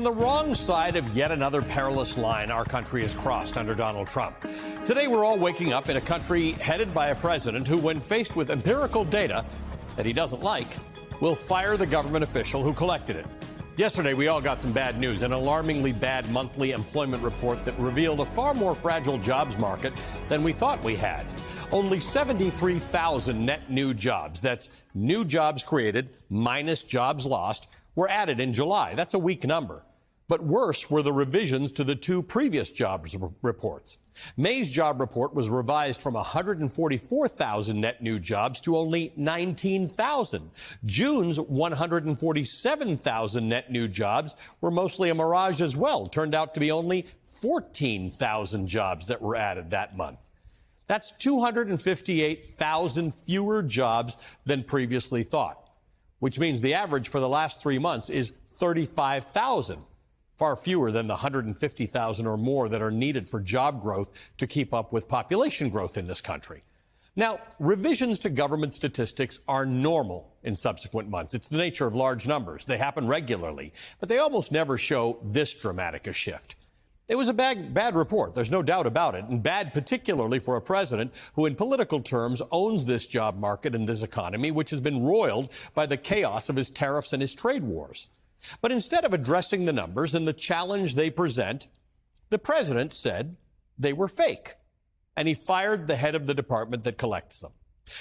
the wrong side of yet another perilous line our country has crossed under Donald Trump. Today, we're all waking up in a country headed by a president who, when faced with empirical data that he doesn't like, will fire the government official who collected it. Yesterday, we all got some bad news, an alarmingly bad monthly employment report that revealed a far more fragile jobs market than we thought we had. Only 73,000 net new jobs, that's new jobs created minus jobs lost, were added in July. That's a weak number. But worse were the revisions to the two previous jobs reports. May's job report was revised from 144,000 net new jobs to only 19,000. June's 147,000 net new jobs were mostly a mirage as well. Turned out to be only 14,000 jobs that were added that month. That's 258,000 fewer jobs than previously thought, which means the average for the last 3 months is 35,000. Far fewer than the 150,000 or more that are needed for job growth to keep up with population growth in this country. Now, revisions to government statistics are normal in subsequent months. It's the nature of large numbers. They happen regularly, but they almost never show this dramatic a shift. It was a bad report, there's no doubt about it, and bad particularly for a president who in political terms owns this job market and this economy, which has been roiled by the chaos of his tariffs and his trade wars. But instead of addressing the numbers and the challenge they present, the president said they were fake, and he fired the head of the department that collects them.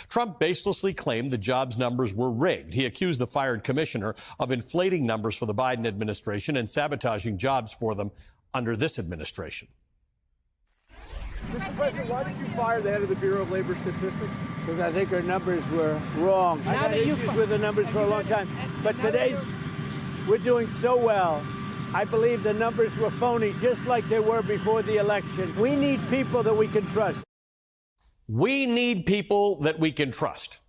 Trump baselessly claimed the jobs numbers were rigged. He accused the fired commissioner of inflating numbers for the Biden administration and sabotaging jobs for them under this administration. Mr. President, why did you fire the head of the Bureau of Labor Statistics? Because I think our numbers were wrong. I've had issues with the numbers for a long time, but we're doing so well. I believe the numbers were phony, just like they were before the election. We need people that we can trust. We need people that we can trust.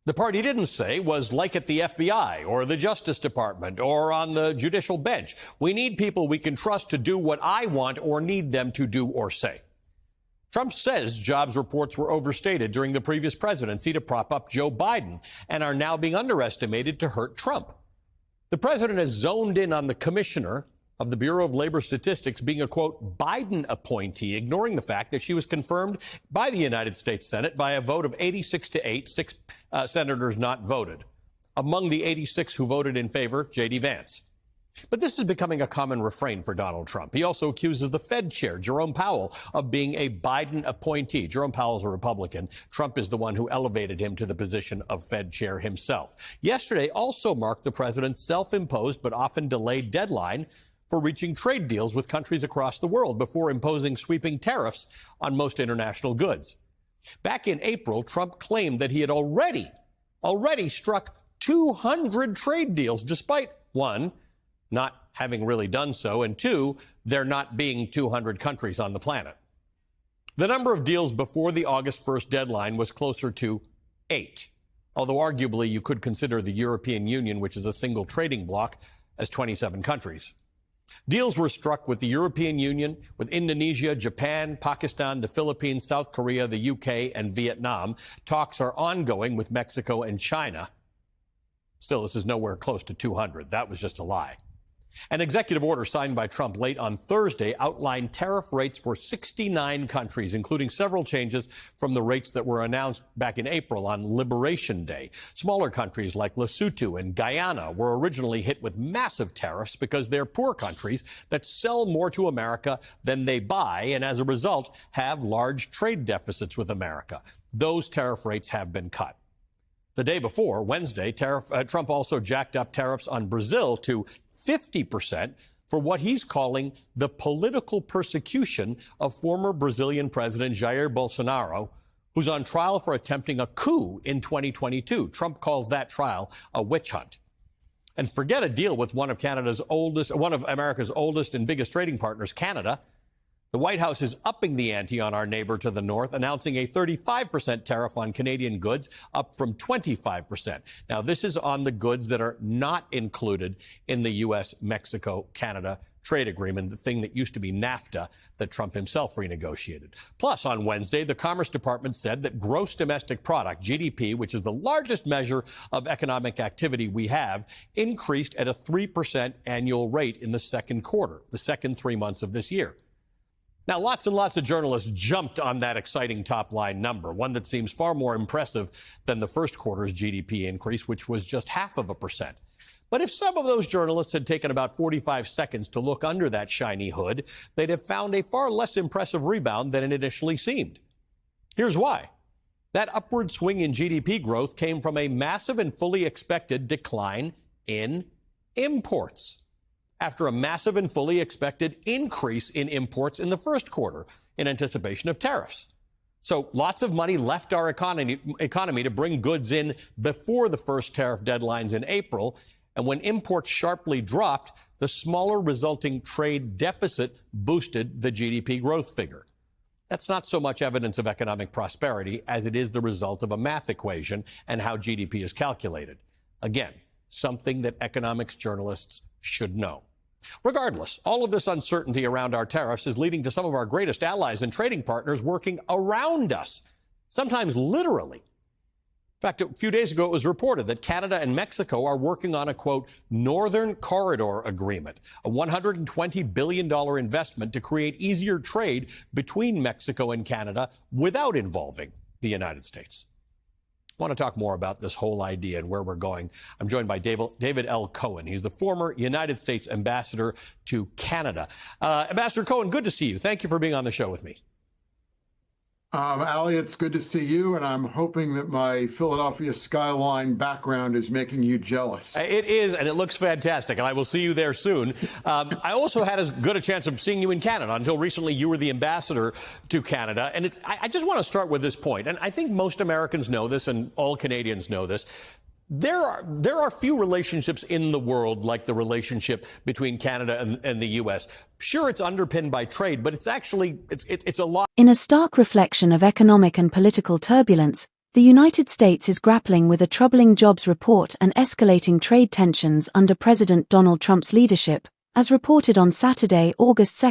The part he didn't say was like at the FBI or the Justice Department or on the judicial bench. We need people we can trust to do what I want or need them to do or say. Trump says jobs reports were overstated during the previous presidency to prop up Joe Biden and are now being underestimated to hurt Trump. The president has zoned in on the commissioner of the Bureau of Labor Statistics being a, quote, Biden appointee, ignoring the fact that she was confirmed by the United States Senate by a vote of 86-8, 6 senators not voted. Among the 86 who voted in favor, J.D. Vance. But this is becoming a common refrain for Donald Trump. He also accuses the Fed chair, Jerome Powell, of being a Biden appointee. Jerome Powell's a Republican. Trump is the one who elevated him to the position of Fed chair himself. Yesterday also marked the president's self-imposed but often delayed deadline for reaching trade deals with countries across the world before imposing sweeping tariffs on most international goods. Back in April, Trump claimed that he had already struck 200 trade deals, despite, one, not having really done so, and two, there not being 200 countries on the planet. The number of deals before the August 1st deadline was closer to 8, although arguably you could consider the European Union, which is a single trading bloc, as 27 countries. Deals were struck with the European Union, with Indonesia, Japan, Pakistan, the Philippines, South Korea, the UK, and Vietnam. Talks are ongoing with Mexico and China. Still, this is nowhere close to 200. That was just a lie. An executive order signed by Trump late on Thursday outlined tariff rates for 69 countries, including several changes from the rates that were announced back in April on Liberation Day. Smaller countries like Lesotho and Guyana were originally hit with massive tariffs because they're poor countries that sell more to America than they buy, and as a result have large trade deficits with America. Those tariff rates have been cut. The day before, Wednesday, Trump also jacked up tariffs on Brazil to 50% for what he's calling the political persecution of former Brazilian President Jair Bolsonaro, who's on trial for attempting a coup in 2022. Trump calls that trial a witch hunt. And forget a deal with one of America's oldest and biggest trading partners, Canada. The White House is upping the ante on our neighbor to the north, announcing a 35% tariff on Canadian goods, up from 25%. Now, this is on the goods that are not included in the U.S.-Mexico-Canada trade agreement, the thing that used to be NAFTA that Trump himself renegotiated. Plus, on Wednesday, the Commerce Department said that gross domestic product, GDP, which is the largest measure of economic activity we have, increased at a 3% annual rate in the second quarter, the second 3 months of this year. Now, lots and lots of journalists jumped on that exciting top-line number, one that seems far more impressive than the first quarter's GDP increase, which was just 0.5%. But if some of those journalists had taken about 45 seconds to look under that shiny hood, they'd have found a far less impressive rebound than it initially seemed. Here's why. That upward swing in GDP growth came from a massive and fully expected decline in imports, after a massive and fully expected increase in imports in the first quarter in anticipation of tariffs. So lots of money left our economy to bring goods in before the first tariff deadlines in April. And when imports sharply dropped, the smaller resulting trade deficit boosted the GDP growth figure. That's not so much evidence of economic prosperity as it is the result of a math equation and how GDP is calculated. Again, something that economics journalists should know. Regardless, all of this uncertainty around our tariffs is leading to some of our greatest allies and trading partners working around us, sometimes literally. In fact, a few days ago, it was reported that Canada and Mexico are working on a, quote, Northern Corridor Agreement, a $120 billion investment to create easier trade between Mexico and Canada without involving the United States. I want to talk more about this whole idea and where we're going. I'm joined by David L. Cohen. He's the former United States ambassador to Canada. Ambassador Cohen, good to see you. Thank you for being on the show with me. Ali, it's good to see you, and I'm hoping that my Philadelphia skyline background is making you jealous. It is, and it looks fantastic, and I will see you there soon. I also had as good a chance of seeing you in Canada. Until recently, you were the ambassador to Canada, and I just want to start with this point, and I think most Americans know this, and all Canadians know this. There are few relationships in the world like the relationship between Canada and the U.S. Sure, it's underpinned by trade, but it's actually, it's a lot. In a stark reflection of economic and political turbulence, the United States is grappling with a troubling jobs report and escalating trade tensions under President Donald Trump's leadership, as reported on Saturday, August 2,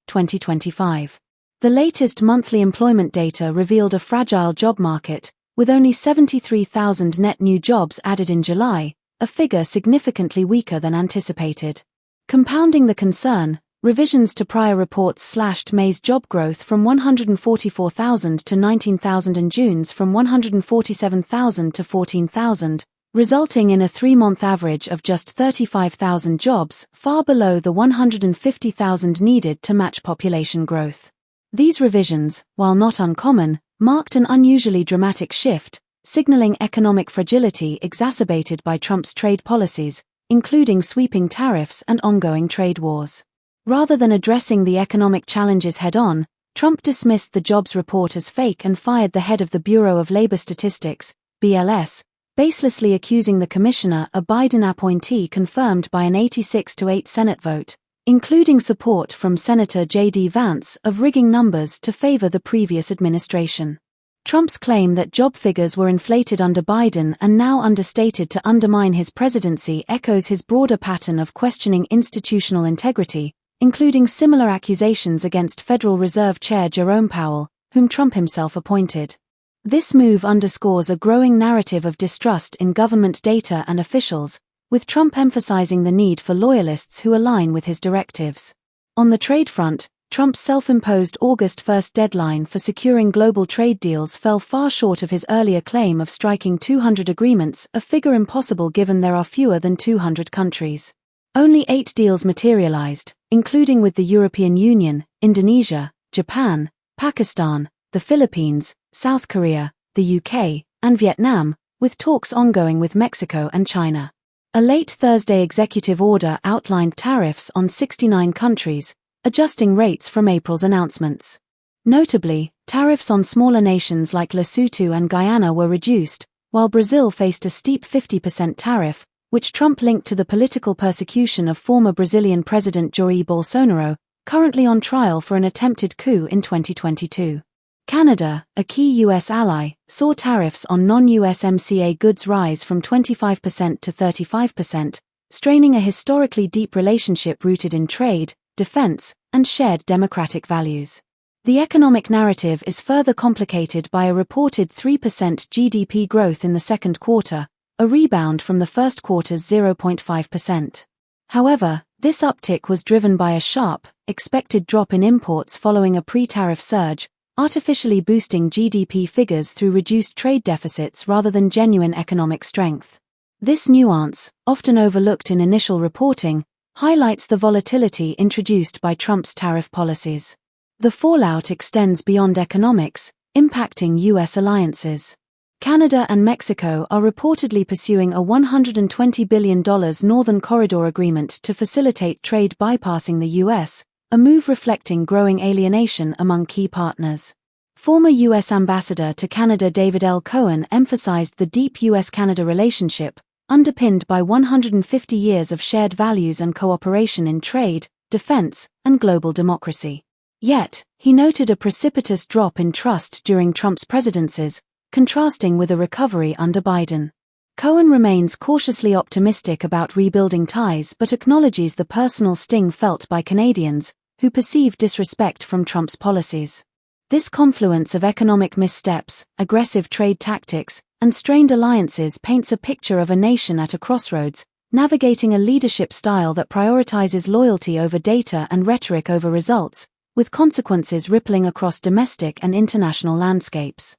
2025. The latest monthly employment data revealed a fragile job market, with only 73,000 net new jobs added in July, a figure significantly weaker than anticipated. Compounding the concern, revisions to prior reports slashed May's job growth from 144,000 to 19,000 and June's from 147,000 to 14,000, resulting in a 3-month average of just 35,000 jobs, far below the 150,000 needed to match population growth. These revisions, while not uncommon, marked an unusually dramatic shift, signaling economic fragility exacerbated by Trump's trade policies, including sweeping tariffs and ongoing trade wars. Rather than addressing the economic challenges head-on, Trump dismissed the jobs report as fake and fired the head of the Bureau of Labor Statistics, BLS, baselessly accusing the commissioner, a Biden appointee confirmed by an 86-8 Senate vote, including support from Senator J.D. Vance, of rigging numbers to favor the previous administration. Trump's claim that job figures were inflated under Biden and now understated to undermine his presidency echoes his broader pattern of questioning institutional integrity, including similar accusations against Federal Reserve Chair Jerome Powell, whom Trump himself appointed. This move underscores a growing narrative of distrust in government data and officials, with Trump emphasizing the need for loyalists who align with his directives. On the trade front, Trump's self-imposed August 1 deadline for securing global trade deals fell far short of his earlier claim of striking 200 agreements, a figure impossible given there are fewer than 200 countries. Only 8 deals materialized, including with the European Union, Indonesia, Japan, Pakistan, the Philippines, South Korea, the UK, and Vietnam, with talks ongoing with Mexico and China. A late Thursday executive order outlined tariffs on 69 countries, adjusting rates from April's announcements. Notably, tariffs on smaller nations like Lesotho and Guyana were reduced, while Brazil faced a steep 50% tariff, which Trump linked to the political persecution of former Brazilian President Jair Bolsonaro, currently on trial for an attempted coup in 2022. Canada, a key U.S. ally, saw tariffs on non-USMCA goods rise from 25% to 35%, straining a historically deep relationship rooted in trade, defense, and shared democratic values. The economic narrative is further complicated by a reported 3% GDP growth in the second quarter, a rebound from the first quarter's 0.5%. However, this uptick was driven by a sharp, expected drop in imports following a pre-tariff surge, artificially boosting GDP figures through reduced trade deficits rather than genuine economic strength. This nuance, often overlooked in initial reporting, highlights the volatility introduced by Trump's tariff policies. The fallout extends beyond economics, impacting U.S. alliances. Canada and Mexico are reportedly pursuing a $120 billion Northern Corridor agreement to facilitate trade bypassing the U.S., a move reflecting growing alienation among key partners. Former U.S. Ambassador to Canada David L. Cohen emphasized the deep U.S.-Canada relationship, underpinned by 150 years of shared values and cooperation in trade, defense, and global democracy. Yet, he noted a precipitous drop in trust during Trump's presidencies, contrasting with a recovery under Biden. Cohen remains cautiously optimistic about rebuilding ties but acknowledges the personal sting felt by Canadians, who perceive disrespect from Trump's policies. This confluence of economic missteps, aggressive trade tactics, and strained alliances paints a picture of a nation at a crossroads, navigating a leadership style that prioritizes loyalty over data and rhetoric over results, with consequences rippling across domestic and international landscapes.